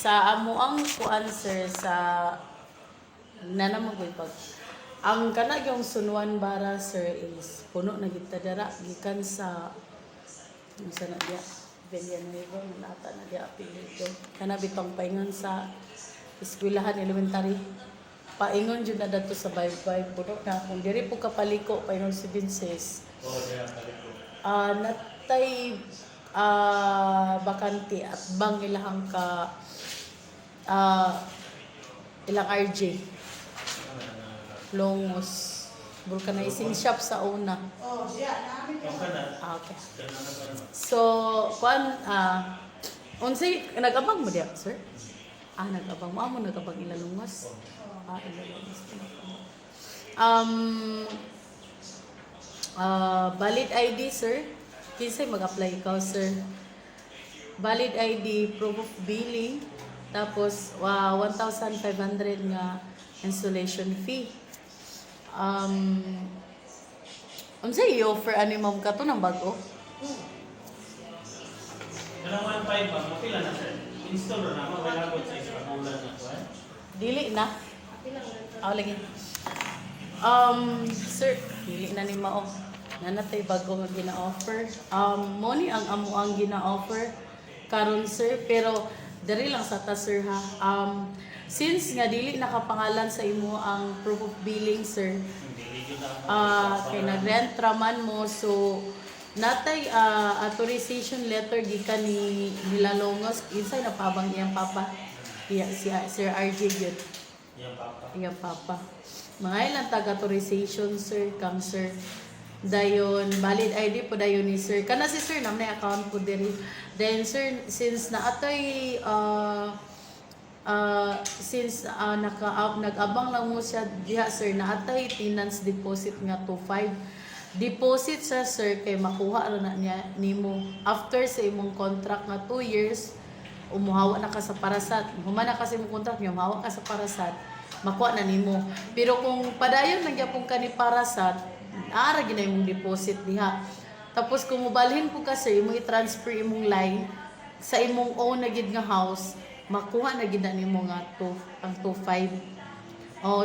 Sa amo ang kuan sir sa nanamagoy pag ang kana yung sunuan bara sir is puno na gitadara gikan sa na dia Villanueva nata na dia apelyido kana bitong paingon sa eskwelahan elementary paingon jud na dadto sa baybay puno na kung diri po kapaliko paingon si Vinces natay bakante at bang ilahang ka ilang RJ Longos vulcanizing shop sa una. Oh, yeah, namin Okay. So, kuan unsay nag-abang mo diya, sir? Nag-abang mo nag-abang ilalungos. Ilalungos. Valid ID, sir. Kinsay mag-apply ikaw, sir? Valid ID, proof of billing, tapos 1,500 nga installation fee. Unsay i-offer ani ma'am ka to ng bago? Kailangan 1.5 ba? Mapila na sir. Install na ako. Kailangan sa isang bulan na ko eh. Dili na. Lagi. Sir, dili na ni mao. Nanatay bago nga gina-offer. Mo ni ang amo ang gina-offer karon sir, pero diri lang sa ta sir ha. Since nga dili nakapangalan sa imo ang proof of billing sir, kay nag-rent raman mo, so natay authorization letter gikan ni Nilalongos insay napabang iyang papa si Sir RJ yun iyang papa mga ilang tag-authorization sir kam sir dayon valid ID po dayon ni sir kana si sir na may account po diri then sir since naatoy nag-abang lang mo siya diha sir naatay tenants deposit nga 2.5 deposit sa sir kay makuha ra na niya nimo after sa imong contract nga 2 years umuhawa na ka sa parasat humana kasi imong contract niyo umuhawa ka sa parasat makuha na nimo pero kung padayon lang gyapon ka ni parasat ara ginay imong deposit diha tapos kung mobalhin po ka sir imong i-transfer imong line sa imong own na gid nga house makuha na gid nimo nga ang 2.5.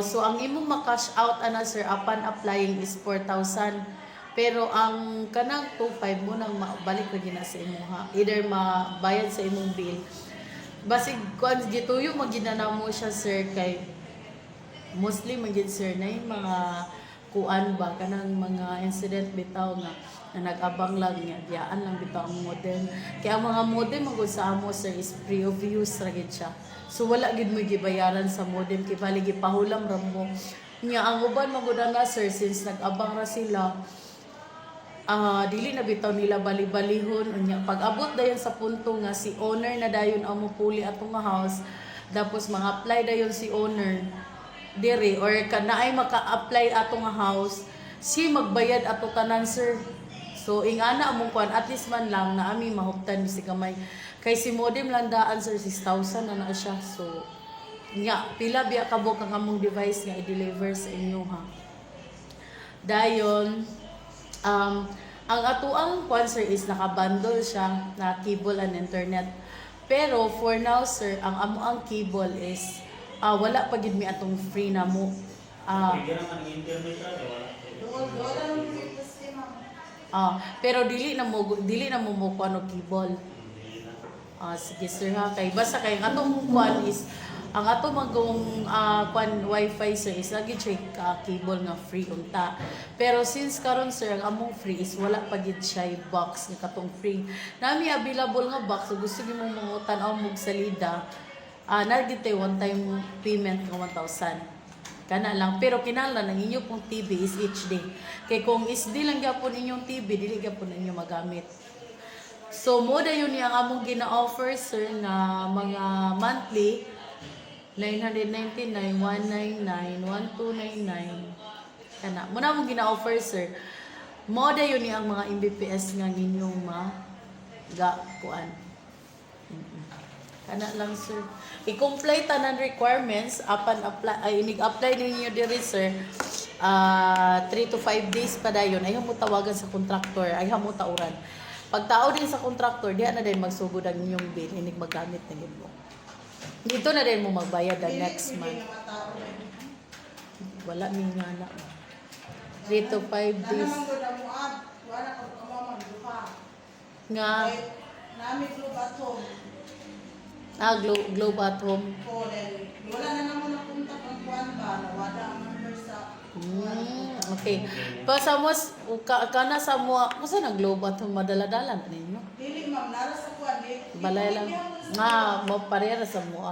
So ang imong ma-cash out ana sir upon applying is 4,000. Pero ang kanang 2.5 mo nang mabalik ra gina sa imo ha. Either mabayad sa imong bill. Basig kuan gituyo magginana mo siya sir kay mostly magid sir na yung mga kuan ba kanang mga incident bitaw nga na nag-abang lang niya, diyaan lang bitaw ang modem. Kaya ang mga modem magod sa amo sir is free of use ra gid siya. So wala gid mo gibayaran sa modem kay bali gipahulam ra mo. Nya ang uban magud na sir since nag-abang ra sila dili na bitaw nila bali-balihon unya pag-abot dayon sa punto nga si owner na dayon ang mopuli atong nga house tapos mga apply dayon si owner dire or kanaay maka-apply atong nga house si magbayad ato tanan sir. So ingana among kuan at least man lang na ami mahuptan si kamay kay si modem lang daan sir 6,000 na siya. So nya pila biya kabok ang among device nga i-deliver sa inyo ha. Dayon ang atuang kuan sir is naka-bundle siya na cable and internet. Pero for now sir, ang amo ang cable is wala pa gid mi atong free na mo. Pero dili na mo kuan og cable. Sige sir ha kay basta kay atong kuan is ang ato magong kuan wifi sir is lagi check cable nga free unta. Pero since karon sir ang among free is wala pa gid siya box nga katong free. Nami available nga box so gusto niyo mong mangutan aw mog salida. Nagit tay one time payment nga 1,000. Kana lang pero kinahanglan ang inyo pong TV is HD. Kay kung SD lang gyapon inyong TV dili gyapon ninyo magamit. So mo dayon ni ang among gina-offer sir nga mga monthly 999, 199, 1299. Kana mo na mong gina-offer sir. Mo dayon ni ang mga Mbps nga ninyong kuan. Kana lang sir. I-comply tanan requirements upon apply ninyo diri sir. 3 to 5 days pa dayon ay mo tawagan sa contractor ay mo tauran. Pagtao din sa contractor, diha na din magsugod ang inyong bill, hindi magamit na yun mo. Dito na din mo magbayad the next month. Wala mi nga na. 3 to 5 days. Nga, Globe at Home. Wala na naman napunta pang kuwan ba, nawala ang number sa Okay. Pa sa mo, kana sa mo, kasi na Globe at Home, madala-dala na ninyo. Dili ma'am, nara sa kuwan, Balay lang. Nga, mo parehara sa mo.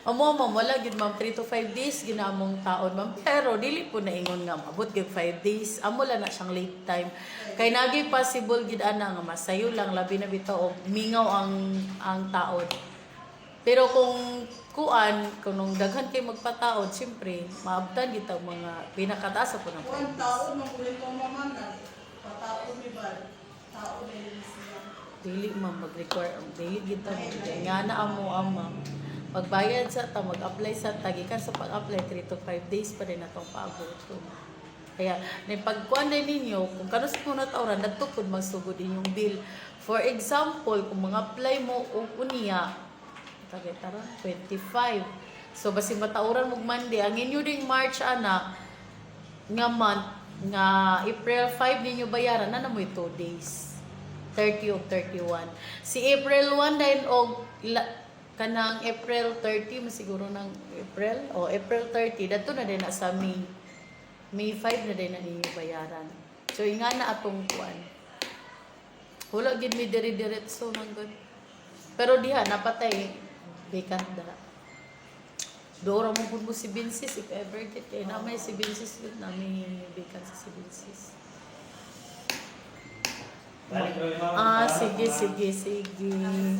Amo ma'am, wala gid ma'am 3 to 5 days ginamong taon ma'am. Pero dili po na ingon nga abot gid 5 days. Amo lang na siyang late time. Kay nagi possible gid ana nga masayo lang labi na bitaw og mingaw ang taon. Pero kung kuan, kung nung daghan kay magpataod, siyempre, maabtan gid ang mga pinakataas po ng kuwan taon, nung ulit ko ma'am na, pataon ni ba, taon ni siya. dili ma'am mag-require dili gid ta nga na amo ama. Pagbayad sa ta, mag-apply sa ta, gikan sa pag-apply 3 to 5 days pa rin atong paabot. Kaya, pagkuan din ninyo, kung kanus mo na tauran, natupod magsugod inyong bill. For example, kung mag-apply mo o uniya, tara, 25. So, basi matauran mo Monday, ang inyo ding March, ana, nga month, nga April 5 ninyo bayaran, na mo 2 days. 30 o 31. Si April 1 din o kanang April 30 masiguro ng April o April 30 dato na din na sa May 5 na din na ninyo bayaran. So inga na atong kuan. Wala gid mi diri-diretso nang good. Pero diha napatay vacant dara. Doora mo pud mo si Binsis if ever get kay na may si Binsis gud na may vacant sa si Binsis. Balik ro, ma'am. Sige. Sige, ma'am.